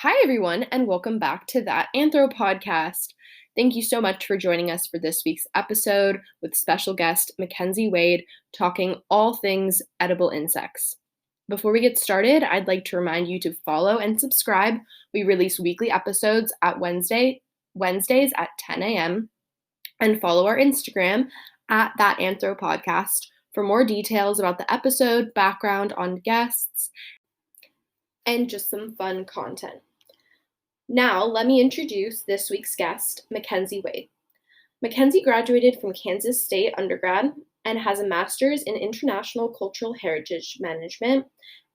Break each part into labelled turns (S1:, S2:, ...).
S1: Hi, everyone, and welcome back to That Anthropodcast. Thank you so much for joining us for this week's episode with special guest MacKenzie Wade talking all things edible insects. Before we get started, I'd like to remind you to follow and subscribe. We release weekly episodes at Wednesdays at 10 a.m. and follow our Instagram at That Anthropodcast for more details about the episode, background on guests, and just some fun content. Now, let me introduce this week's guest, MacKenzie Wade. MacKenzie graduated from Kansas State undergrad and has a master's in international cultural heritage management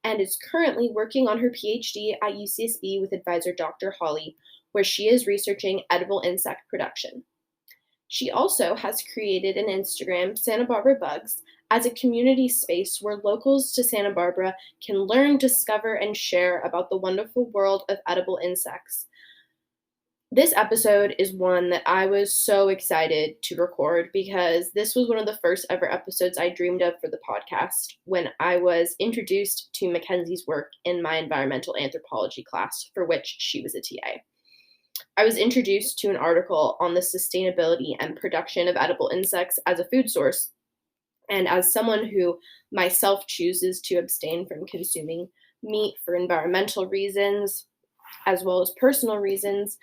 S1: and is currently working on her PhD at UCSB with advisor Dr. Holly, where she is researching edible insect production. She also has created an Instagram, Santa Barbara Bugs, as a community space where locals to Santa Barbara can learn, discover, and share about the wonderful world of edible insects. This episode is one that I was so excited to record because this was one of the first ever episodes I dreamed of for the podcast when I was introduced to MacKenzie's work in my environmental anthropology class, for which she was a TA. I was introduced to an article on the sustainability and production of edible insects as a food source. And as someone who myself chooses to abstain from consuming meat for environmental reasons, as well as personal reasons,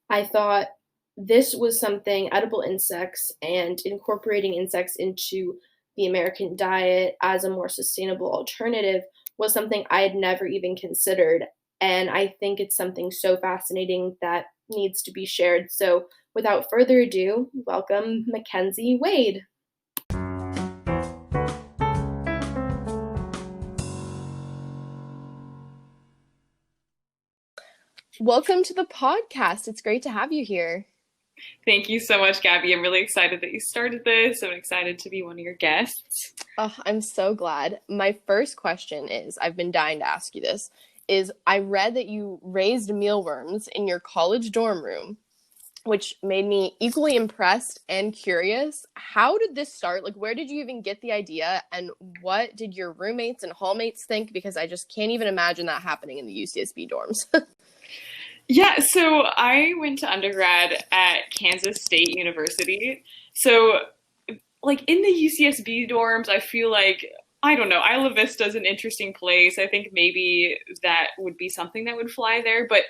S1: I thought this was something, edible insects and incorporating insects into the American diet as a more sustainable alternative was something I had never even considered. And I think it's something so fascinating that needs to be shared. So without further ado, welcome MacKenzie Wade. Welcome to the podcast. It's great to have you here.
S2: Thank you so much, Gabby. I'm really excited that you started this. I'm excited to be one of your guests.
S1: Oh, I'm so glad. My first question is, I've been dying to ask you this, is I read that you raised mealworms in your college dorm room, which made me equally impressed and curious. How did this start? Like, where did you even get the idea? And what did your roommates and hallmates think? Because I just can't even imagine that happening in the UCSB dorms.
S2: Yeah, so I went to undergrad at Kansas State University. So, like, in the UCSB dorms, I feel like, I don't know, Isla Vista is an interesting place. I think maybe that would be something that would fly there. But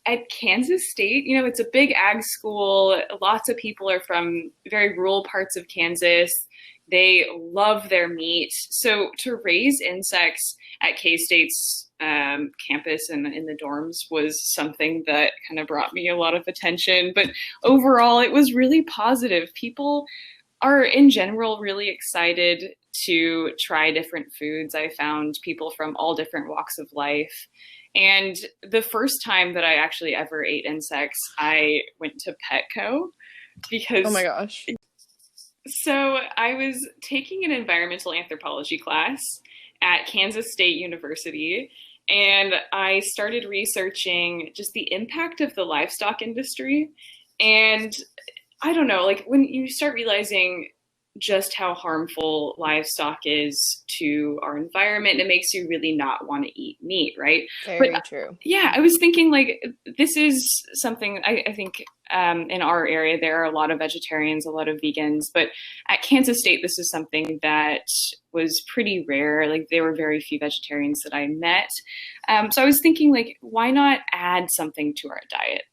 S2: at Kansas State, you know, it's a big ag school. Lots of people are from very rural parts of Kansas. They love their meat. So to raise insects at K-State's campus and in the dorms was something that kind of brought me a lot of attention. But overall, it was really positive. People are in general really excited to try different foods. I found people from all different walks of life. And the first time that I actually ever ate insects, I went to Petco because...
S1: Oh my gosh.
S2: So I was taking an environmental anthropology class at Kansas State University, and I started researching just the impact of the livestock industry. And I don't know, like when you start realizing just how harmful livestock is to our environment, it makes you really not want to eat meat, right?
S1: Very true.
S2: Yeah, I was thinking like this is something I think in our area there are a lot of vegetarians, a lot of vegans, but at Kansas State this is something that was pretty rare. Like there were very few vegetarians that I met. So I was thinking like, why not add something to our diet?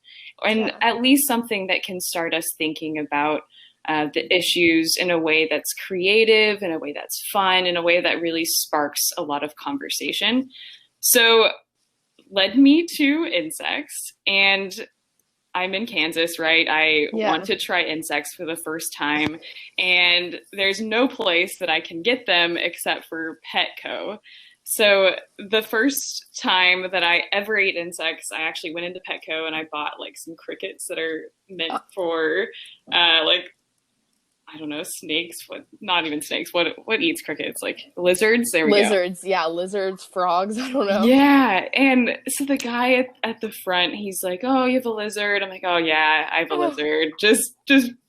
S2: And at least something that can start us thinking about the issues in a way that's creative, in a way that's fun, in a way that really sparks a lot of conversation. So led me to insects, and I'm in Kansas, right? I want to try insects for the first time, and there's no place that I can get them except for Petco. So the first time that I ever ate insects, I actually went into Petco and I bought like some crickets that are meant for like, I don't know, snakes. What? Not even snakes. What eats crickets? Like lizards? There we go.
S1: Lizards, yeah, lizards, frogs, I don't know.
S2: Yeah, and so the guy at the front, he's like, "Oh, you have a lizard?" I'm like, "Oh yeah, I have a lizard." Just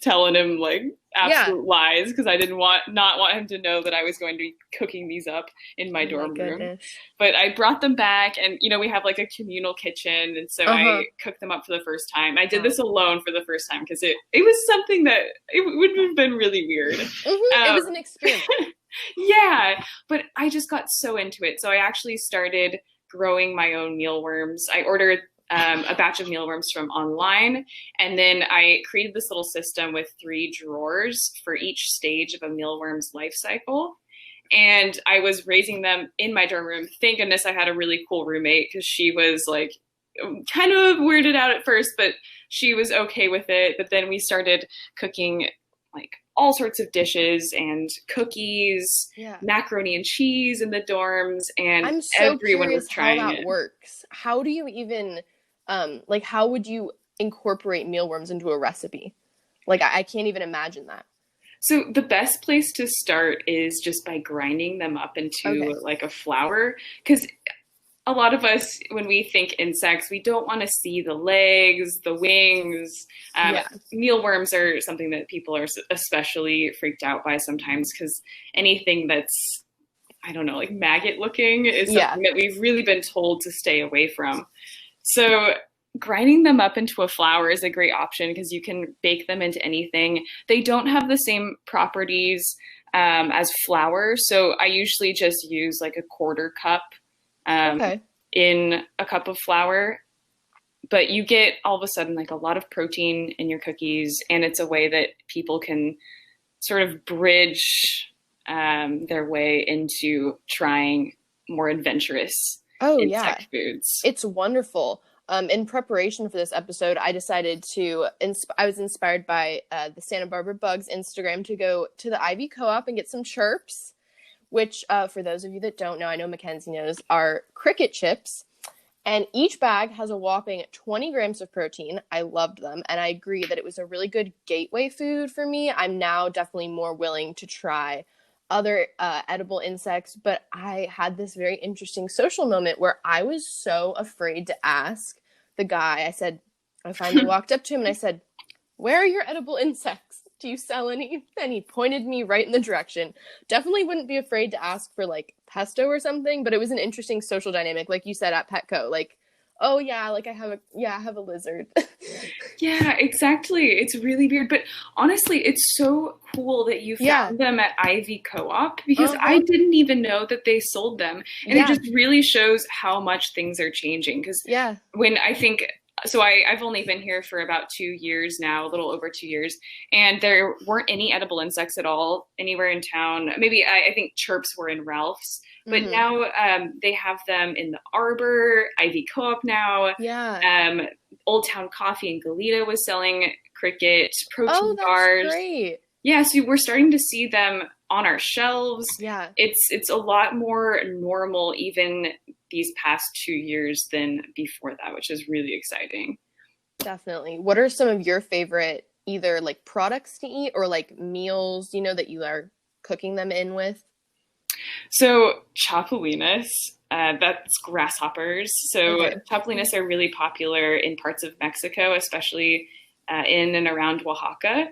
S2: telling him like
S1: Yeah.
S2: absolute lies because I didn't not want him to know that I was going to be cooking these up in my
S1: Oh my
S2: dorm room.
S1: goodness.
S2: But I brought them back, and we have like a communal kitchen, and so
S1: Uh-huh.
S2: I cooked them up for the first time. I did
S1: Wow.
S2: this alone for the first time because it was something that it would have been really weird.
S1: It was an experiment.
S2: Yeah, but I just got so into it. So I actually started growing my own mealworms. I ordered a batch of mealworms from online, and then I created this little system with 3 drawers for each stage of a mealworm's life cycle. And I was raising them in my dorm room. Thank goodness I had a really cool roommate because she was like kind of weirded out at first, but she was okay with it. But then we started cooking like all sorts of dishes and cookies,
S1: Yeah.
S2: macaroni and cheese in the dorms, and
S1: I'm so
S2: everyone was
S1: curious how
S2: trying
S1: that
S2: it.
S1: works. How do you even, like, how would you incorporate mealworms into a recipe? Like, I can't even imagine that.
S2: So the best place to start is just by grinding them up into like a flour, because a lot of us, when we think insects, we don't want to see the legs, the wings.
S1: Yeah.
S2: Mealworms are something that people are especially freaked out by sometimes because anything that's, I don't know, like maggot looking is something that we've really been told to stay away from. So grinding them up into a flour is a great option because you can bake them into anything. They don't have the same properties as flour. So I usually just use like a quarter cup in a cup of flour, but you get all of a sudden like a lot of protein in your cookies, and it's a way that people can sort of bridge their way into trying more adventurous insect foods.
S1: It's wonderful. In preparation for this episode, I decided I was inspired by the Santa Barbara Bugs Instagram to go to the Ivy Co-op and get some chirps, which, for those of you that don't know, I know Mackenzie knows, are cricket chips. And each bag has a whopping 20 grams of protein. I loved them, and I agree that it was a really good gateway food for me. I'm now definitely more willing to try other edible insects, but I had this very interesting social moment where I was so afraid to ask the guy. I finally walked up to him and I said, "Where are your edible insects? Do you sell any?" And he pointed me right in the direction. Definitely wouldn't be afraid to ask for like pesto or something, but it was an interesting social dynamic, like you said at Petco. Like, oh yeah, like I have a lizard.
S2: Yeah, exactly. It's really weird, but honestly, it's so cool that you found them at Ivy Co-op because I didn't even know that they sold them, and it just really shows how much things are changing. Because when I think. So I've only been here for about 2 years now, a little over 2 years, and there weren't any edible insects at all anywhere in town. Maybe I think chirps were in Ralph's, but now they have them in the Arbor, Ivy Co-op now.
S1: Yeah.
S2: Old Town Coffee in Goleta was selling cricket protein bars.
S1: Great.
S2: Yeah, so we're starting to see them on our shelves.
S1: Yeah.
S2: It's a lot more normal even these past 2 years than before that, which is really exciting.
S1: Definitely. What are some of your favorite either like products to eat or like meals, that you are cooking them in with?
S2: So Chappellinus, that's grasshoppers. So Chappellinus are really popular in parts of Mexico, especially in and around Oaxaca.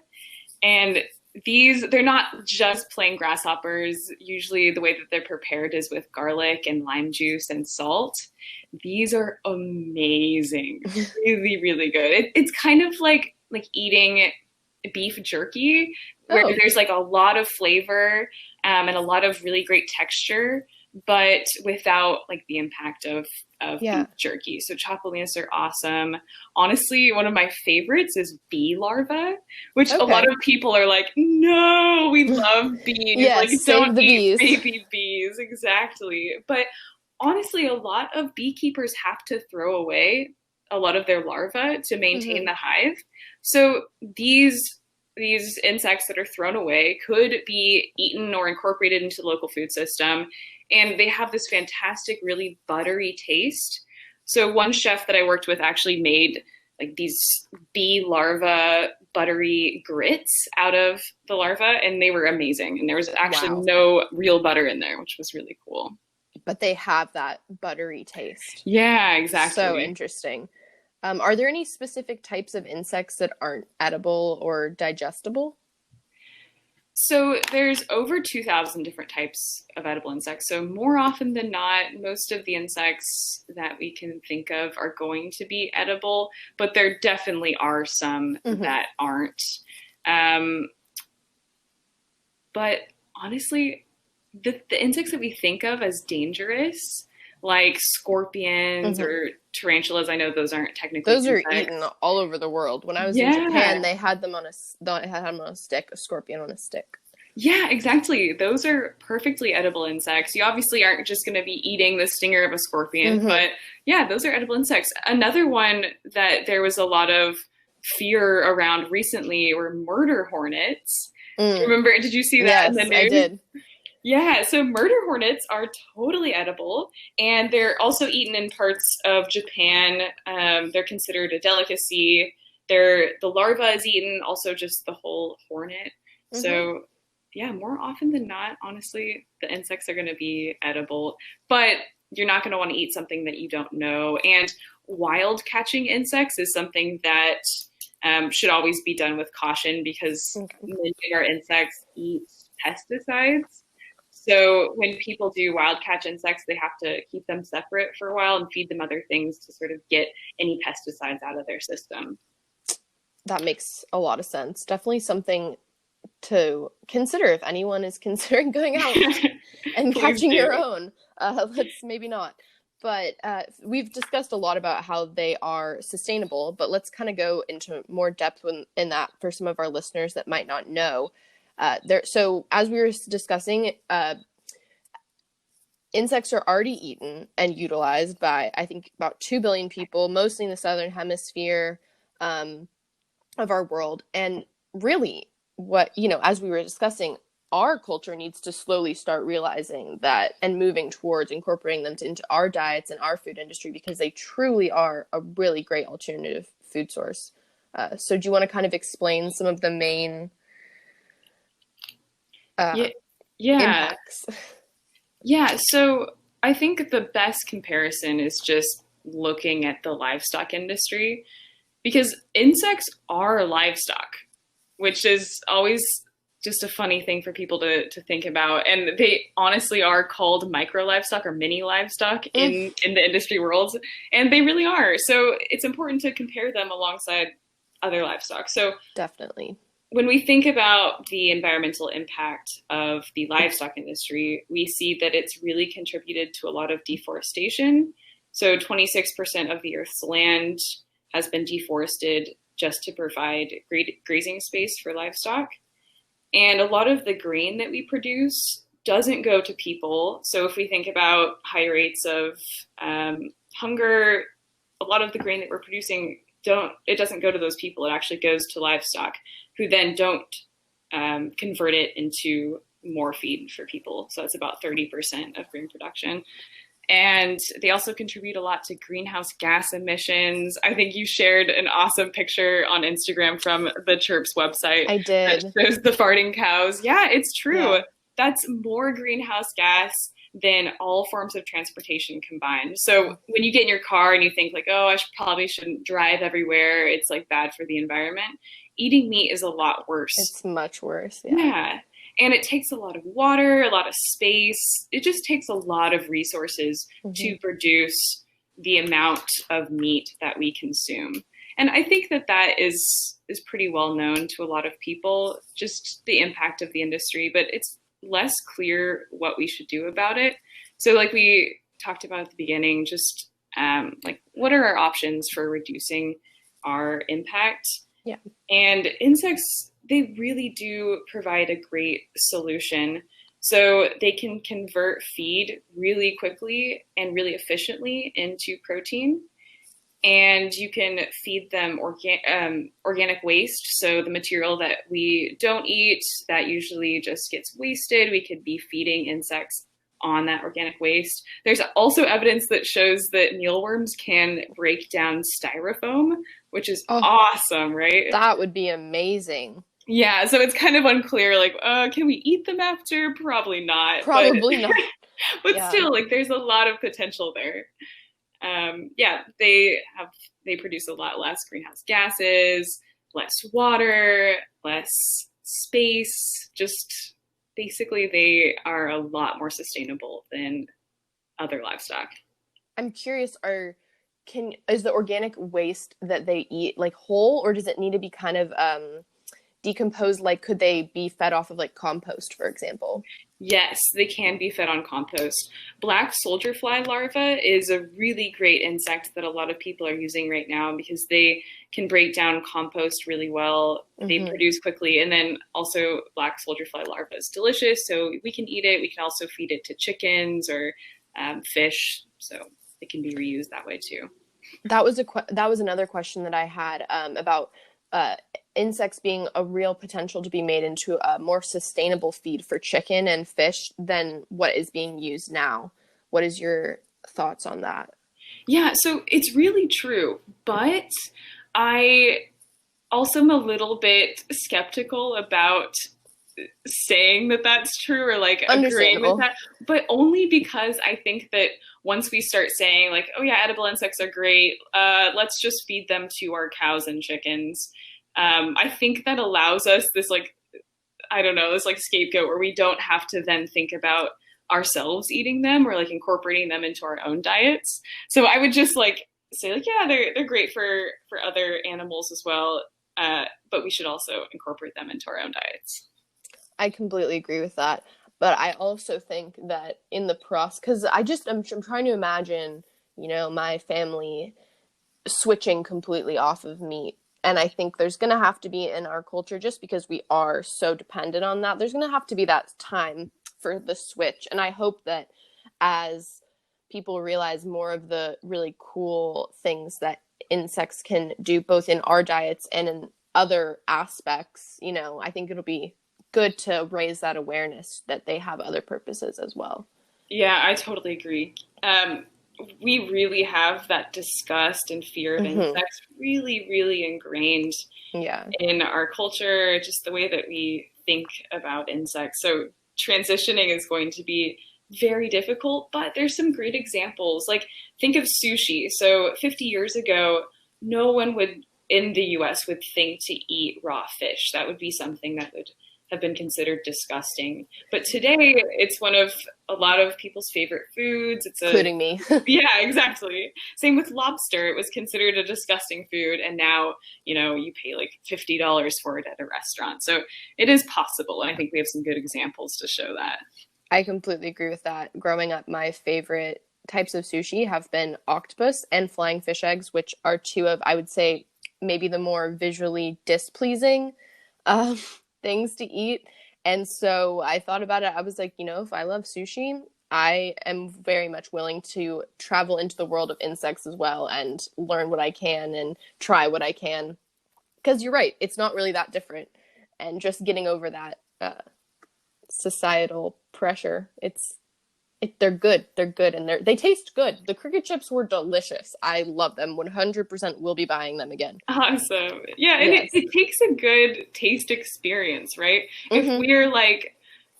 S2: And they're not just plain grasshoppers. Usually the way that they're prepared is with garlic and lime juice and salt. These are amazing. Really, really good. It's kind of like eating beef jerky, where there's like a lot of flavor and a lot of really great texture, but without like the impact of beef jerky. So Chappellinus are awesome. Honestly, one of my favorites is bee larvae, which a lot of people are like, no, we love bees. Like, don't eat baby bees. Exactly. But honestly, a lot of beekeepers have to throw away a lot of their larvae to maintain the hive. So these insects that are thrown away could be eaten or incorporated into the local food system. And they have this fantastic, really buttery taste. So one chef that I worked with actually made like these bee larva buttery grits out of the larva, and they were amazing. And there was actually no real butter in there, which was really cool.
S1: But they have that buttery taste.
S2: Yeah, exactly.
S1: So interesting. Are there any specific types of insects that aren't edible or digestible?
S2: So there's over 2,000 different types of edible insects. So more often than not, most of the insects that we can think of are going to be edible, but there definitely are some that aren't. But honestly, the insects that we think of as dangerous, like scorpions or tarantulas, I know those aren't technically
S3: those
S2: insects.
S3: are eaten all over the world. When I was in Japan, they had them on a stick, a scorpion on a stick.
S2: Yeah, exactly. Those are perfectly edible insects. You obviously aren't just going to be eating the stinger of a scorpion, but yeah, those are edible insects. Another one that there was a lot of fear around recently were murder hornets. Remember, did you see that in the news?
S3: I did.
S2: Yeah, so murder hornets are totally edible, and they're also eaten in parts of Japan. They're considered a delicacy. The larva is eaten, also just the whole hornet. So yeah, more often than not, honestly, the insects are going to be edible, but you're not going to want to eat something that you don't know. And wild catching insects is something that should always be done with caution, because many of our insects eat pesticides. So when people do wild catch insects, they have to keep them separate for a while and feed them other things to sort of get any pesticides out of their system.
S3: That makes a lot of sense. Definitely something to consider if anyone is considering going out and catching your own. Let's maybe not. But we've discussed a lot about how they are sustainable, but let's kind of go into more depth in that for some of our listeners that might not know. So as we were discussing, insects are already eaten and utilized by, I think, about 2 billion people, mostly in the southern hemisphere of our world. And really, as we were discussing, our culture needs to slowly start realizing that and moving towards incorporating them into our diets and our food industry, because they truly are a really great alternative food source. So do you want to kind of explain some of the main impacts?
S2: Yeah, so I think the best comparison is just looking at the livestock industry, because insects are livestock, which is always just a funny thing for people to think about. And they honestly are called micro livestock or mini livestock in the industry world. And they really are. So it's important to compare them alongside other livestock. So
S3: definitely,
S2: when we think about the environmental impact of the livestock industry, we see that it's really contributed to a lot of deforestation. So 26% of the Earth's land has been deforested just to provide grazing space for livestock. And a lot of the grain that we produce doesn't go to people. So if we think about high rates of hunger, a lot of the grain that we're producing doesn't go to those people. It actually goes to livestock, who then don't convert it into more feed for people. So it's about 30% of grain production. And they also contribute a lot to greenhouse gas emissions. I think you shared an awesome picture on Instagram from the Chirps website.
S3: I did.
S2: That shows the farting cows. Yeah, it's true. Yeah. That's more greenhouse gas than all forms of transportation combined. So when you get in your car and you think like, oh, I probably shouldn't drive everywhere, it's like bad for the environment, eating meat is a lot worse.
S3: It's much worse.
S2: Yeah. And it takes a lot of water, a lot of space. It just takes a lot of resources to produce the amount of meat that we consume. And I think that is pretty well known to a lot of people, just the impact of the industry, but it's less clear what we should do about it. So like we talked about at the beginning, just like what are our options for reducing our impact?
S3: Yeah.
S2: And insects, they really do provide a great solution. So they can convert feed really quickly and really efficiently into protein. And you can feed them organic waste. So the material that we don't eat, that usually just gets wasted, we could be feeding insects on that organic waste. There's also evidence that shows that mealworms can break down styrofoam, which is awesome, right?
S3: That would be amazing.
S2: Yeah, so it's kind of unclear, like, can we eat them after? Probably not.
S3: Probably not.
S2: But still, like, there's a lot of potential there. They produce a lot less greenhouse gases, less water, less space. Just basically, they are a lot more sustainable than other livestock.
S3: I'm curious, is the organic waste that they eat like whole, or does it need to be kind of decomposed? Like, could they be fed off of like compost, for example?
S2: Yes, they can be fed on compost. Black soldier fly larva is a really great insect that a lot of people are using right now because they can break down compost really well. They produce quickly. And then also black soldier fly larva is delicious. So we can eat it. We can also feed it to chickens or fish. So it can be reused that way too.
S3: That was another question that I had about insects being a real potential to be made into a more sustainable feed for chicken and fish than what is being used now. What is your thoughts on that?
S2: Yeah, so it's really true, but I also am a little bit skeptical about saying that that's true or like agreeing with that, but only because I think that once we start saying like, oh yeah, edible insects are great, let's just feed them to our cows and chickens. I think that allows us this like, I don't know, this like scapegoat where we don't have to then think about ourselves eating them or like incorporating them into our own diets. So I would just like say like, yeah, they're great for other animals as well, but we should also incorporate them into our own diets.
S3: I completely agree with that. But I also think that in the process, because I'm trying to imagine, my family switching completely off of meat. And I think there's going to have to be in our culture, just because we are so dependent on that, there's going to have to be that time for the switch. And I hope that as people realize more of the really cool things that insects can do, both in our diets and in other aspects, I think it'll be good to raise that awareness that they have other purposes as well.
S2: Yeah, I totally agree. We really have that disgust and fear of insects really, really ingrained in our culture, just the way that we think about insects. So transitioning is going to be very difficult, but there's some great examples. Like think of sushi. So 50 years ago, no one would in the US would think to eat raw fish. That would be something that would have been considered disgusting. But today it's one of a lot of people's favorite foods.
S3: Including me.
S2: Yeah, exactly. Same with lobster. It was considered a disgusting food. And now, you pay like $50 for it at a restaurant. So it is possible. And I think we have some good examples to show that.
S3: I completely agree with that. Growing up, my favorite types of sushi have been octopus and flying fish eggs, which are two of, I would say, maybe the more visually displeasing things to eat. And so I thought about it. I was like, if I love sushi, I am very much willing to travel into the world of insects as well and learn what I can and try what I can. Because you're right, it's not really that different. And just getting over that societal pressure, they're good. They're good, and they taste good. The cricket chips were delicious. I love them. 100% will be buying them again.
S2: Awesome. Yeah, and it takes a good taste experience, right? If we're like,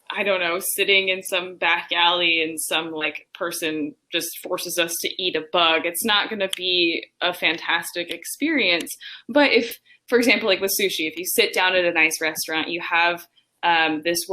S2: I don't know, sitting in some back alley and some like person just forces us to eat a bug, it's not going to be a fantastic experience. But if, for example, like with sushi, if you sit down at a nice restaurant, you have this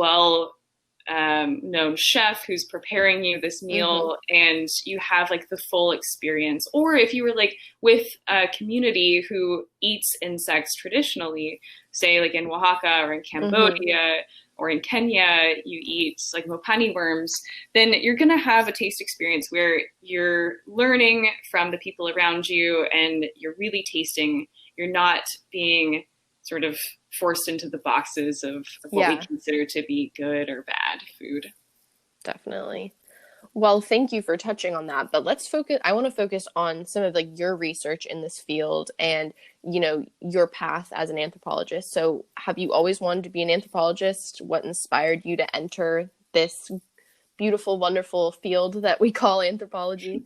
S2: known chef who's preparing you this meal and you have like the full experience. Or if you were like with a community who eats insects traditionally, say like in Oaxaca or in Cambodia or in Kenya, you eat like mopani worms, then you're going to have a taste experience where you're learning from the people around you and you're really tasting. You're not being sort of forced into the boxes of what we consider to be good or bad food.
S3: Definitely. Well, thank you for touching on that. But I want to focus on some of like your research in this field and, your path as an anthropologist. So have you always wanted to be an anthropologist? What inspired you to enter this beautiful, wonderful field that we call anthropology?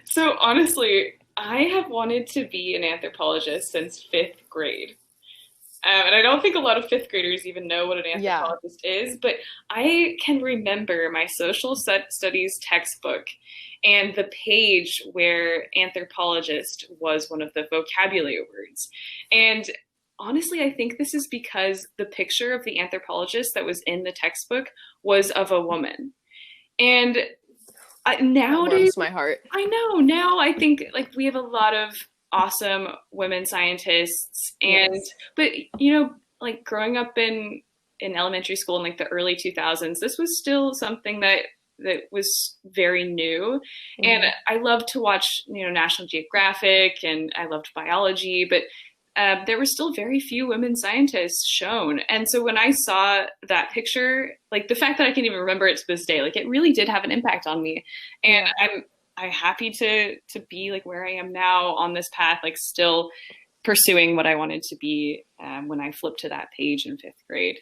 S2: So honestly, I have wanted to be an anthropologist since 5th grade. And I don't think a lot of 5th graders even know what an anthropologist is, but I can remember my social studies textbook and the page where anthropologist was one of the vocabulary words. And honestly, I think this is because the picture of the anthropologist that was in the textbook was of a woman. And nowadays,
S3: that warms my heart.
S2: I know, now I think like we have a lot of awesome women scientists, and
S3: Yes.
S2: but like growing up in elementary school in like the early 2000s, this was still something that was very new.
S3: Mm-hmm.
S2: And I loved to watch, National Geographic, and I loved biology, but there were still very few women scientists shown. And so when I saw that picture, like the fact that I can even remember it to this day, like it really did have an impact on me. And I'm happy to be like where I am now on this path, like still pursuing what I wanted to be when I flipped to that page in 5th grade.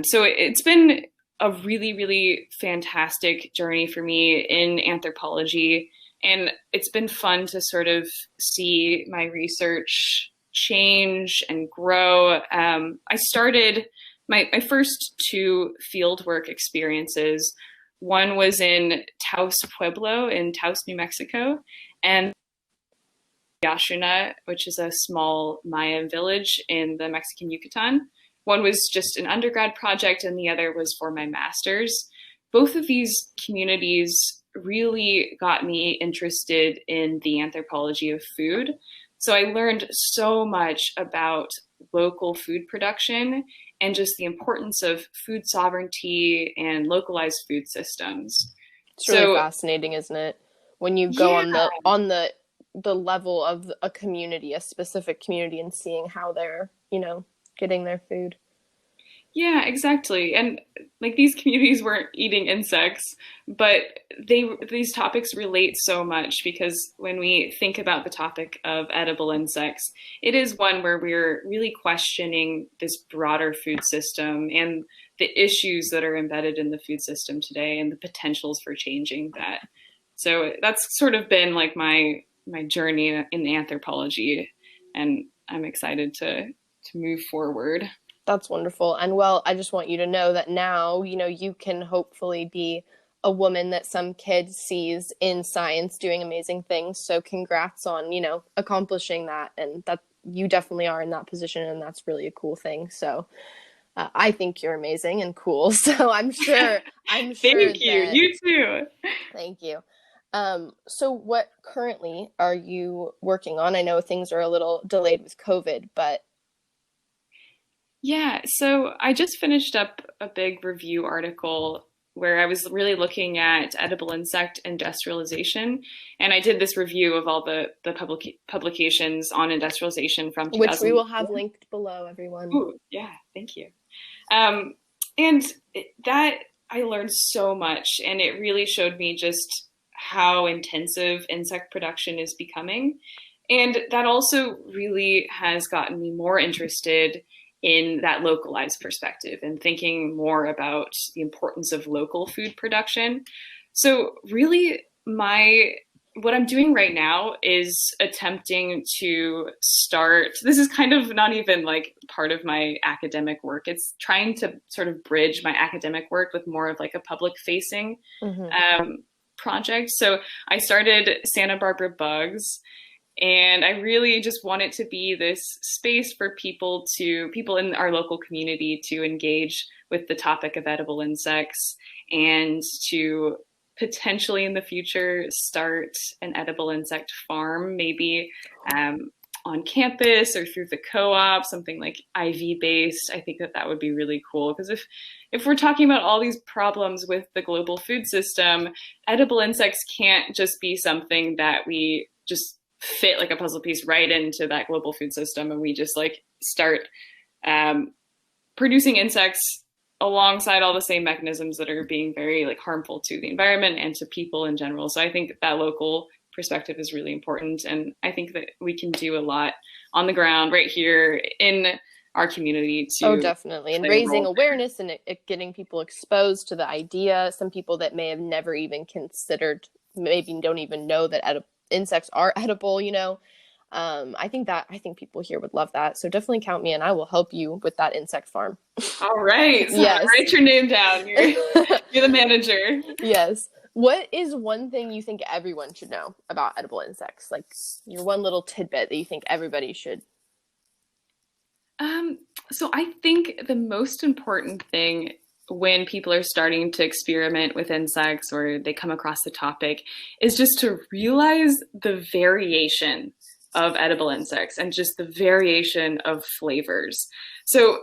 S2: So it's been a really, really fantastic journey for me in anthropology. And it's been fun to sort of see my research change and grow. I started my first 2 fieldwork experiences. One was in Taos Pueblo in Taos, New Mexico, and Yaxuna, which is a small Mayan village in the Mexican Yucatan. One was just an undergrad project, and the other was for my master's. Both of these communities really got me interested in the anthropology of food. So I learned so much about local food production and just the importance of food sovereignty and localized food systems.
S3: It's really fascinating, isn't it? When you go on the level of a community, a specific community, and seeing how they're, getting their food.
S2: Yeah, exactly. And like these communities weren't eating insects, but these topics relate so much, because when we think about the topic of edible insects, it is one where we're really questioning this broader food system and the issues that are embedded in the food system today and the potentials for changing that. So that's sort of been like my journey in anthropology, and I'm excited to move forward.
S3: That's wonderful. And well, I just want you to know that now, you can hopefully be a woman that some kid sees in science doing amazing things. So congrats on, accomplishing that. And that you definitely are in that position. And that's really a cool thing. So I think you're amazing and cool. So I'm sure.
S2: Thank you. You too.
S3: Thank you. So what currently are you working on? I know things are a little delayed with COVID, but
S2: yeah, so I just finished up a big review article where I was really looking at edible insect industrialization. And I did this review of all the publications on industrialization from 2000.
S3: Which we will have linked below, everyone.
S2: Ooh, yeah, thank you. And that I learned so much, and it really showed me just how intensive insect production is becoming. And that also really has gotten me more interested in that localized perspective and thinking more about the importance of local food production. So really what I'm doing right now is attempting to start, this is kind of not even like part of my academic work. It's trying to sort of bridge my academic work with more of like a public facing project. So I started Santa Barbara Bugs, and I really just want it to be this space for people in our local community to engage with the topic of edible insects, and to potentially in the future start an edible insect farm, maybe on campus or through the co-op, something like IV based. I think that would be really cool, because if we're talking about all these problems with the global food system, edible insects can't just be something that we just fit like a puzzle piece right into that global food system, and we just like start producing insects alongside all the same mechanisms that are being very like harmful to the environment and to people in general. So I think that local perspective is really important, and I think that we can do a lot on the ground right here in our community to
S3: definitely, and raising awareness and getting people exposed to the idea. Some people that may have never even considered, maybe don't even know that insects are edible, I think people here would love that. So definitely count me in. I will help you with that insect farm.
S2: All right. So
S3: yes.
S2: Write your name down. You're the manager.
S3: Yes. What is one thing you think everyone should know about edible insects? Like your one little tidbit that you think everybody should
S2: So I think the most important thing when people are starting to experiment with insects or they come across the topic is just to realize the variation of edible insects and just the variation of flavors. So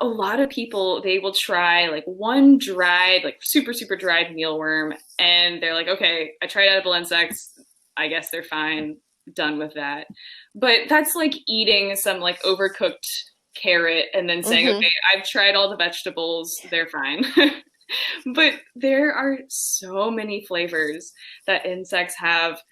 S2: a lot of people, they will try like one dried, like super, super dried mealworm, and they're like, okay, I tried edible insects. I guess they're fine. Done with that. But that's like eating some like overcooked carrot and then saying, okay, I've tried all the vegetables. They're fine. But there are so many flavors that insects have.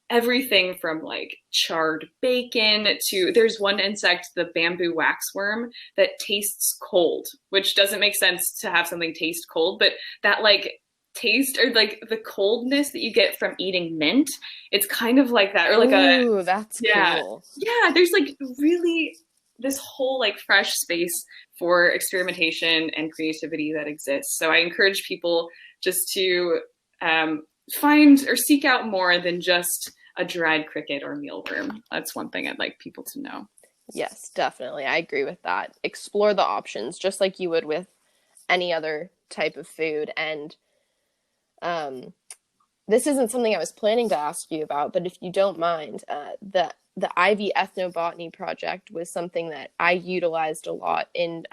S2: Everything from like charred bacon to there's one insect, the bamboo waxworm, that tastes cold, which doesn't make sense to have something taste cold, but that like taste or like the coldness that you get from eating mint, it's kind of like that. Or like
S3: Ooh, that's cool.
S2: Yeah, there's like really this whole like fresh space for experimentation and creativity that exists. So I encourage people just to find or seek out more than just a dried cricket or mealworm. That's one thing I'd like people to know.
S3: Yes, definitely. I agree with that. Explore the options just like you would with any other type of food. And this isn't something I was planning to ask you about, but if you don't mind, the Ivy Ethnobotany project was something that I utilized a lot in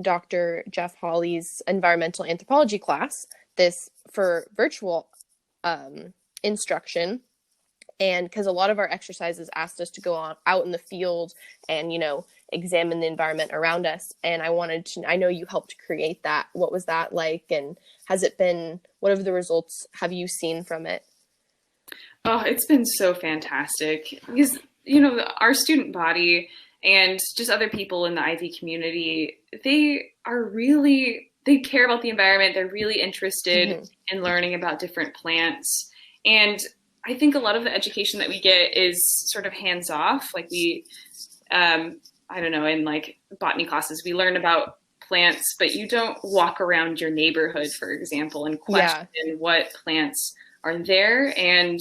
S3: Dr. Jeff Hawley's environmental anthropology class, this for virtual instruction. And because a lot of our exercises asked us to go out in the field and, examine the environment around us. And I know you helped create that. What was that like? And what are the results have you seen from it?
S2: Oh, it's been so fantastic because, our student body and just other people in the Ivy community, they care about the environment. They're really interested in learning about different plants. And I think a lot of the education that we get is sort of hands off. Like I don't know, in like botany classes, we learn about plants, but you don't walk around your neighborhood, for example, and question what plants are there and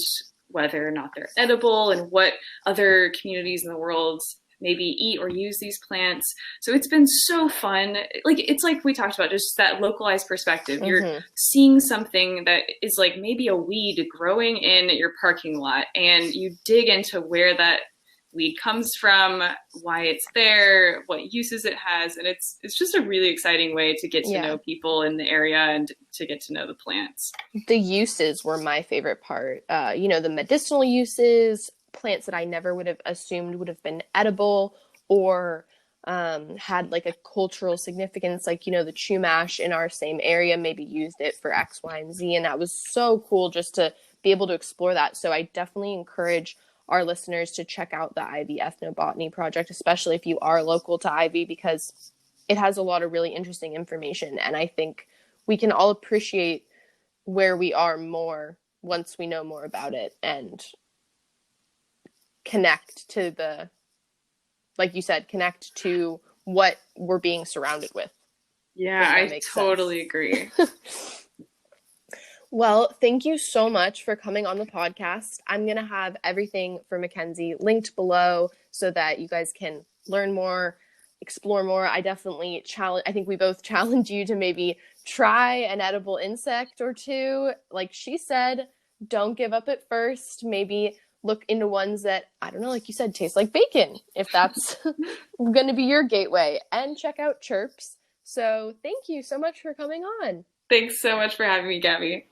S2: whether or not they're edible and what other communities in the world maybe eat or use these plants. So it's been so fun. It's like we talked about, just that localized perspective. You're seeing something that is like maybe a weed growing in your parking lot, and you dig into where that weed comes from, why it's there, what uses it has. And it's just a really exciting way to get to know people in the area and to get to know the plants.
S3: The uses were my favorite part. The medicinal uses, plants that I never would have assumed would have been edible or had like a cultural significance, like, the Chumash in our same area maybe used it for X, Y, and Z. And that was so cool just to be able to explore that. So I definitely encourage our listeners to check out the Ivy Ethnobotany project, especially if you are local to Ivy, because it has a lot of really interesting information. And I think we can all appreciate where we are more once we know more about it and connect to like you said, connect to what we're being surrounded with.
S2: Yeah, I totally agree.
S3: Well, thank you so much for coming on the podcast. I'm going to have everything for MacKenzie linked below so that you guys can learn more, explore more. I think we both challenge you to maybe try an edible insect or two. Like she said, don't give up at first. Maybe look into ones that, I don't know, like you said, taste like bacon, if that's going to be your gateway. And check out chirps. So thank you so much for coming on.
S2: Thanks so much for having me, Gabby.